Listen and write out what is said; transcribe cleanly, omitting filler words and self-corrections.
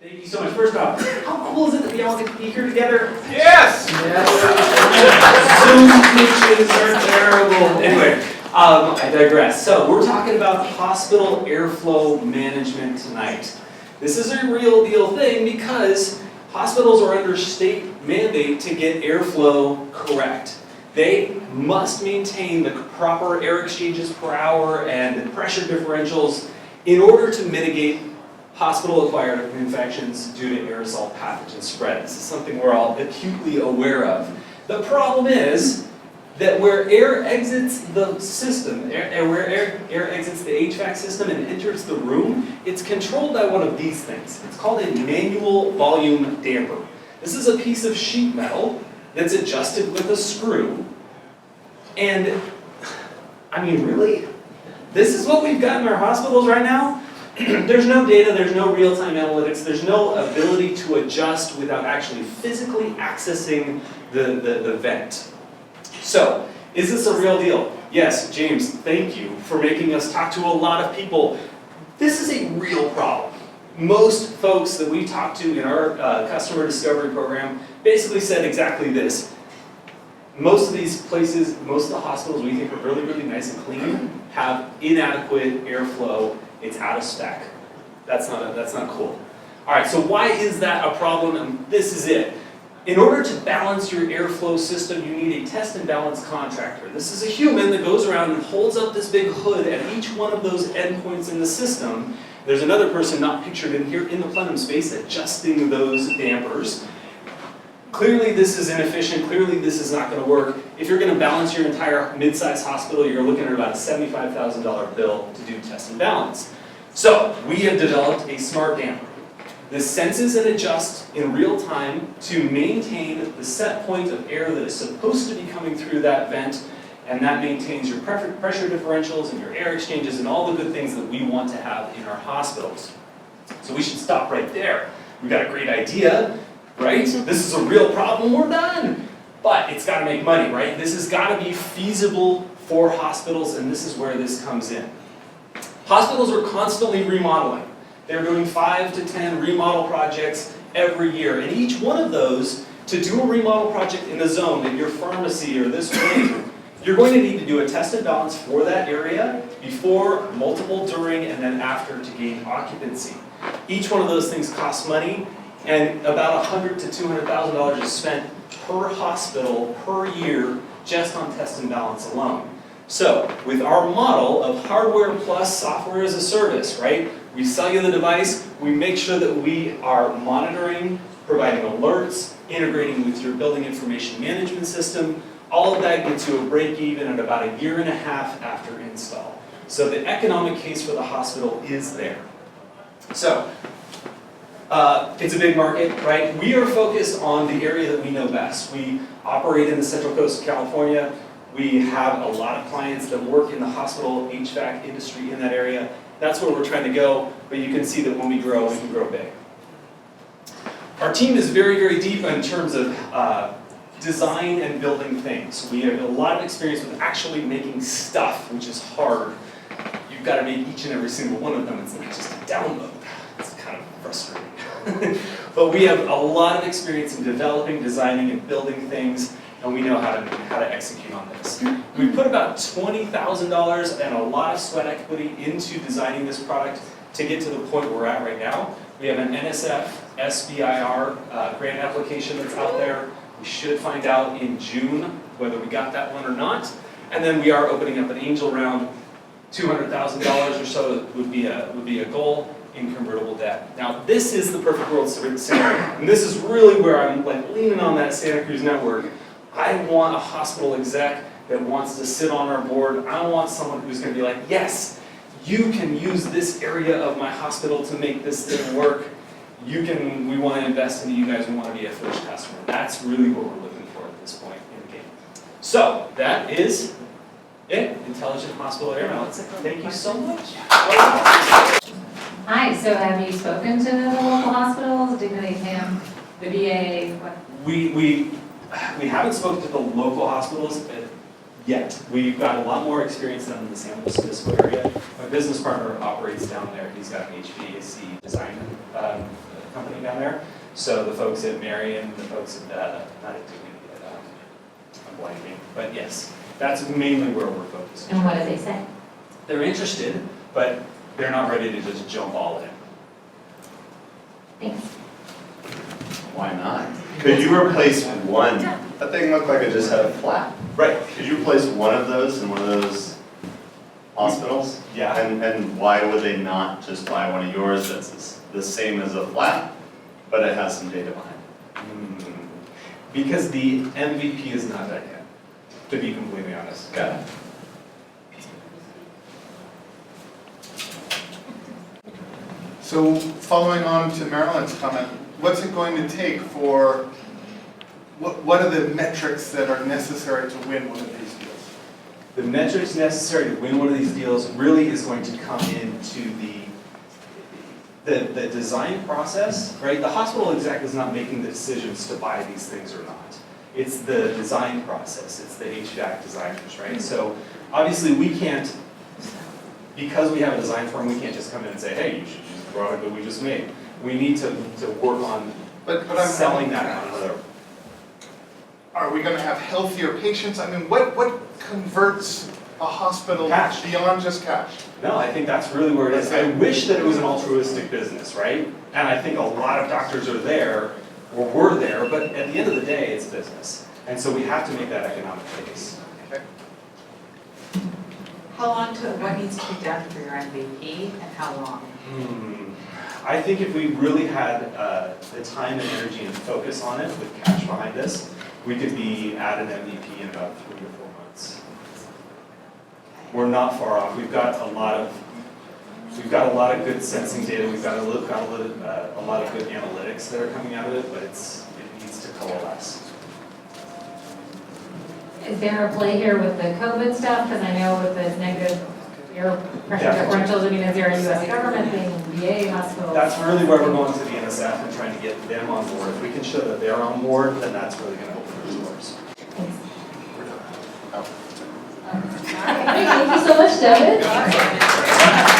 Thank you so much. First off, how cool is it that we all get to be here together? Yes! Zoom pitches are terrible. Anyway, I digress. So we're talking about hospital airflow management tonight. This is a real deal thing because hospitals are under state mandate to get airflow correct. They must maintain the proper air exchanges per hour and pressure differentials in order to mitigate hospital-acquired infections due to aerosol pathogen spread. This is something we're all acutely aware of. The problem is that where air exits the system, where air exits the HVAC system and enters the room, it's controlled by one of these things. It's called a manual volume damper. This is a piece of sheet metal that's adjusted with a screw. And, I mean, really? This is what we've got in our hospitals right now? There's no data, there's no real-time analytics, there's no ability to adjust without actually physically accessing the vent. So, is this a real deal? Yes, James, thank you for making us talk to a lot of people. This is a real problem. Most folks that we talked to in our customer discovery program basically said exactly this. Most of these places, most of the hospitals we think are really, really nice and clean have inadequate airflow. It's out of spec. That's not cool. All right, so why is that a problem? And this is it. In order to balance your airflow system, you need a test and balance contractor. This is a human that goes around and holds up this big hood at each one of those endpoints in the system. There's another person not pictured in here in the plenum space adjusting those dampers. Clearly this is inefficient, clearly this is not going to work. If you're going to balance your entire mid-sized hospital, you're looking at about a $75,000 bill to do test and balance. So, we have developed a smart damper. This senses and adjusts in real time to maintain the set point of air that is supposed to be coming through that vent, and that maintains your pressure differentials and your air exchanges and all the good things that we want to have in our hospitals. So we should stop right there. We've got a great idea. Right? This is a real problem, we're done. But it's got to make money, right? This has got to be feasible for hospitals, and this is where this comes in. Hospitals are constantly remodeling. They're doing 5 to 10 remodel projects every year, and each one of those, to do a remodel project in the zone, in your pharmacy or this wing, you're going to need to do a test and balance for that area before, multiple during, and then after to gain occupancy. Each one of those things costs money. And about $100,000 to $200,000 is spent per hospital per year just on test and balance alone. So, with our model of hardware plus software as a service, right? We sell you the device, we make sure that we are monitoring, providing alerts, integrating with your building information management system. All of that gets you a break even at about 1.5 years after install. So the economic case for the hospital is there. So, it's a big market, right? We are focused on the area that we know best. We operate in the Central Coast of California. We have a lot of clients that work in the hospital HVAC industry in that area. That's where we're trying to go, but you can see that when we grow, we can grow big. Our team is very, very deep in terms of design and building things. We have a lot of experience with actually making stuff, which is hard. You've got to make each and every single one of them. It's not just a download. It's kind of frustrating. But we have a lot of experience in developing, designing, and building things, and we know how to execute on this. We put about $20,000 and a lot of sweat equity into designing this product to get to the point we're at right now. We have an NSF SBIR grant application that's out there. We should find out in June whether we got that one or not. And then we are opening up an angel round. $200,000 or so would be a goal in convertible debt. Now, this is the perfect world scenario, and this is really where I'm like leaning on that Santa Cruz network. I want a hospital exec that wants to sit on our board. I want someone who's going to be like, yes, you can use this area of my hospital to make this thing work. We want to invest into you guys. We want to be a first customer. That's really what we're looking for at this point in the game. So that is it. Intelligent Hospital Air Balance. Thank you so much. Hi, so have you spoken to the local hospitals, Dignity Camp, the VA? What? We haven't spoken to the local hospitals. yet. We've got a lot more experience down in the San Luis Obispo area. My business partner operates down there. He's got an HVAC design company down there. So the folks at Marion, the folks at, not at Dignity, I'm blanking, but yes, that's mainly where we're focused. And what do they say? They're interested, but they're not ready to just jump all in. Thanks. Why not? Could you replace one? That thing looked like it just had a flap. Right. Could you replace one of those in one of those hospitals? Yeah. And why would they not just buy one of yours that's the same as a flap, but it has some data behind it? Because the MVP is not that yet, to be completely honest. Got it. So following on to Marilyn's comment, what's it going to take for, what are the metrics that are necessary to win one of these deals? The metrics necessary to win one of these deals really is going to come into the design process, right? The hospital exec is not making the decisions to buy these things or not. It's the design process, it's the HVAC designers, right? So obviously we can't, because we have a design firm, we can't just come in and say, hey, you should use the product that we just made. We need to work on But I'm selling that on another. Are we going to have healthier patients? I mean, what converts a hospital Cash. beyond just cash? No, I think that's really where it is. I wish that it was an altruistic business, right? And I think a lot of doctors are there, or were there, but at the end of the day, it's business. And so we have to make that economic case. Okay. How long to, what needs to be done for your MVP and how long? I think if we really had the time and energy and focus on it with cash behind us, we could be at an MVP in about 3 to 4 months. We're not far off. We've got a lot of good sensing data. We've got a lot of good analytics that are coming out of it, but it needs to coalesce. Is there a play here with the COVID stuff? Because I know with the negative air pressure differentials, I mean, is there a US government thing, VA hospitals? That's really where we're going to the NSF and trying to get them on board. If we can show that they're on board, then that's really going to open the doors. Thanks. Oh. All right, thank you so much, Devin.